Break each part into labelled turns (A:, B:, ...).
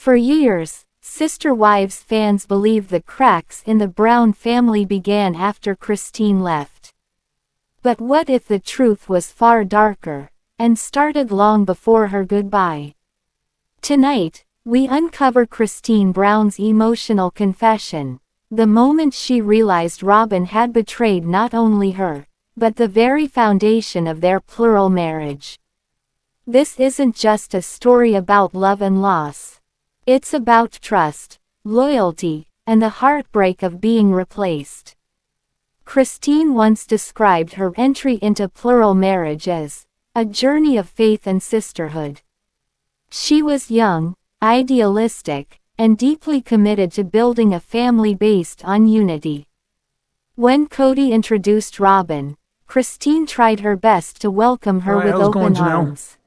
A: For years, Sister Wives fans believe the cracks in the Brown family began after Christine left. But what if the truth was far darker, and started long before her goodbye? Tonight, we uncover Christine Brown's emotional confession, the moment she realized Robyn had betrayed not only her, but the very foundation of their plural marriage. This isn't just a story about love and loss. It's about trust, loyalty, and the heartbreak of being replaced. Christine once described her entry into plural marriage as a journey of faith and sisterhood. She was young, idealistic, and deeply committed to building a family based on unity. When Kody introduced Robyn, Christine tried her best to welcome her with open arms.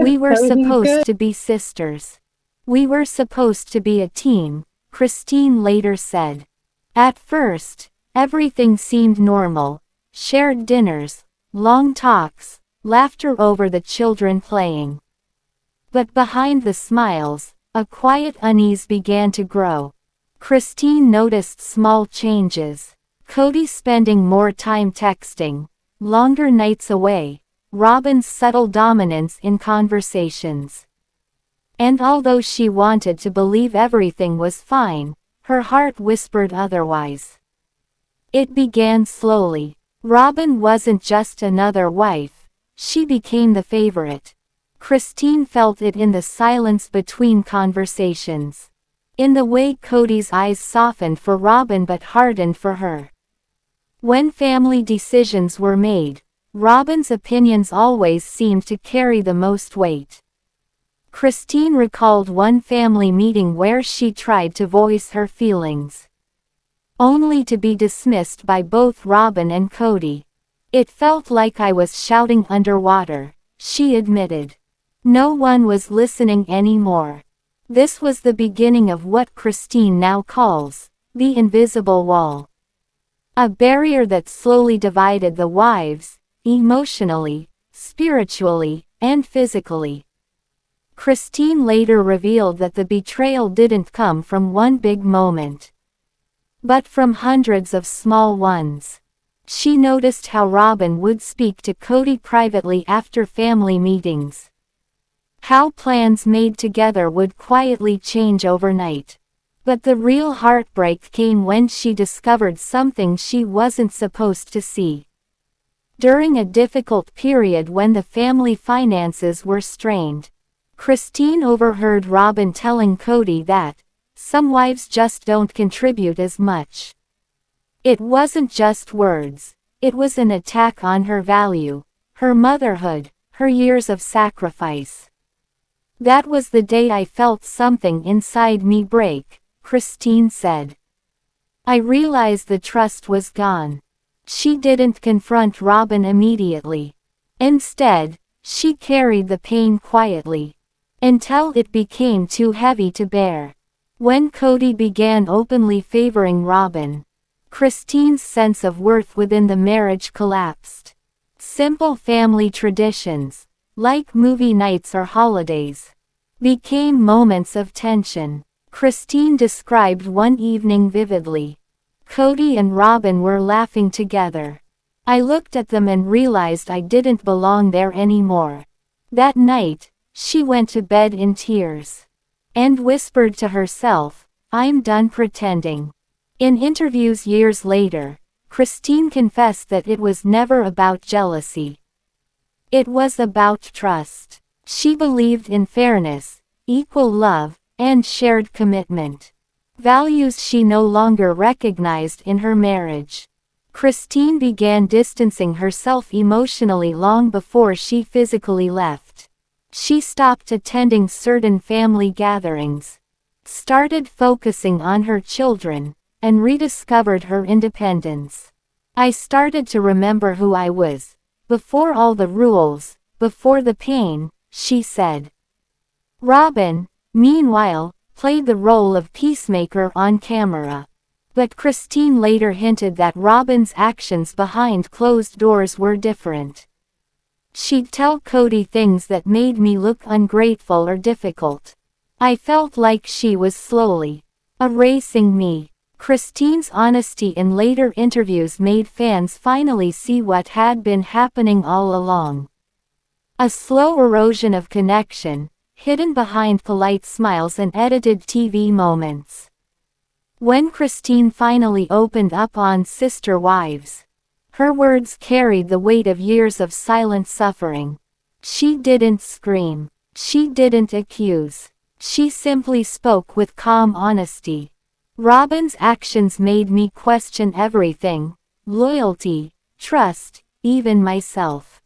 A: We were supposed to be sisters. We were supposed to be a team, Christine later said. At first, everything seemed normal: shared dinners, long talks, laughter over the children playing. But behind the smiles, a quiet unease began to grow. Christine noticed small changes. Kody spending more time texting, longer nights away, Robyn's subtle dominance in conversations. And although she wanted to believe everything was fine, her heart whispered otherwise. It began slowly. Robyn wasn't just another wife, she became the favorite. Christine felt it in the silence between conversations. In the way Kody's eyes softened for Robyn but hardened for her. When family decisions were made, Robyn's opinions always seemed to carry the most weight. Christine recalled one family meeting where she tried to voice her feelings, only to be dismissed by both Robyn and Kody. It felt like I was shouting underwater, she admitted. No one was listening anymore. This was the beginning of what Christine now calls the invisible wall. A barrier that slowly divided the wives, emotionally, spiritually, and physically. Christine later revealed that the betrayal didn't come from one big moment, but from hundreds of small ones. She noticed how Robyn would speak to Kody privately after family meetings. How plans made together would quietly change overnight. But the real heartbreak came when she discovered something she wasn't supposed to see. During a difficult period when the family finances were strained, Christine overheard Robyn telling Kody that some wives just don't contribute as much. It wasn't just words, it was an attack on her value, her motherhood, her years of sacrifice. That was the day I felt something inside me break, Christine said. I realized the trust was gone. She didn't confront Robyn immediately. Instead, she carried the pain quietly, until it became too heavy to bear. When Kody began openly favoring Robyn, Christine's sense of worth within the marriage collapsed. Simple family traditions, like movie nights or holidays, became moments of tension. Christine described one evening vividly. Kody and Robyn were laughing together. I looked at them and realized I didn't belong there anymore. That night, she went to bed in tears, and whispered to herself, "I'm done pretending." In interviews years later, Christine confessed that it was never about jealousy. It was about trust. She believed in fairness, equal love, and shared commitment. Values she no longer recognized in her marriage. Christine began distancing herself emotionally long before she physically left. She stopped attending certain family gatherings, started focusing on her children, and rediscovered her independence. I started to remember who I was, before all the rules, before the pain, she said. Robyn, meanwhile, played the role of peacemaker on camera. But Christine later hinted that Robyn's actions behind closed doors were different. She'd tell Kody things that made me look ungrateful or difficult. I felt like she was slowly erasing me. Christine's honesty in later interviews made fans finally see what had been happening all along. A slow erosion of connection, hidden behind polite smiles and edited TV moments. When Christine finally opened up on Sister Wives, her words carried the weight of years of silent suffering. She didn't scream. She didn't accuse. She simply spoke with calm honesty. Robyn's actions made me question everything: loyalty, trust, even myself.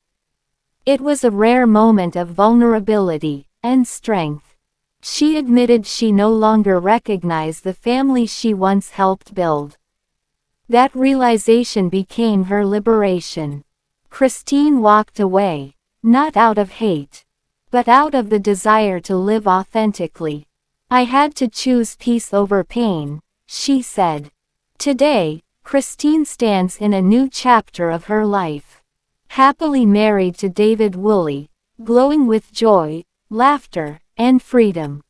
A: It was a rare moment of vulnerability and strength. She admitted she no longer recognized the family she once helped build. That realization became her liberation. Christine walked away, not out of hate, but out of the desire to live authentically. I had to choose peace over pain, she said. Today, Christine stands in a new chapter of her life. Happily married to David Woolley, glowing with joy, laughter, and freedom.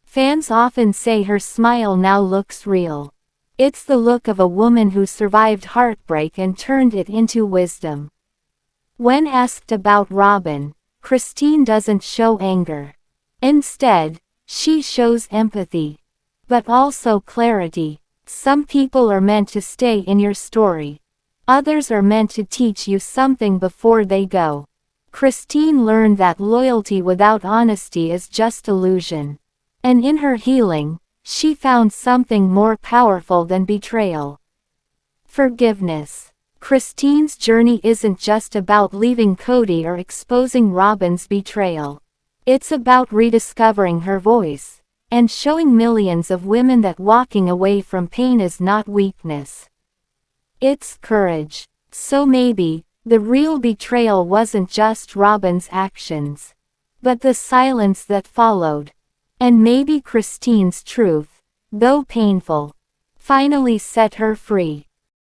A: Fans often say her smile now looks real. It's the look of a woman who survived heartbreak and turned it into wisdom. When asked about Robyn, Christine doesn't show anger. Instead, she shows empathy. But also clarity. Some people are meant to stay in your story. Others are meant to teach you something before they go. Christine learned that loyalty without honesty is just illusion. And in her healing, she found something more powerful than betrayal. Forgiveness. Christine's journey isn't just about leaving Kody or exposing Robyn's betrayal. It's about rediscovering her voice, and showing millions of women that walking away from pain is not weakness. It's courage. So maybe, the real betrayal wasn't just Robyn's actions, but the silence that followed. And maybe Christine's truth, though painful, finally set her free.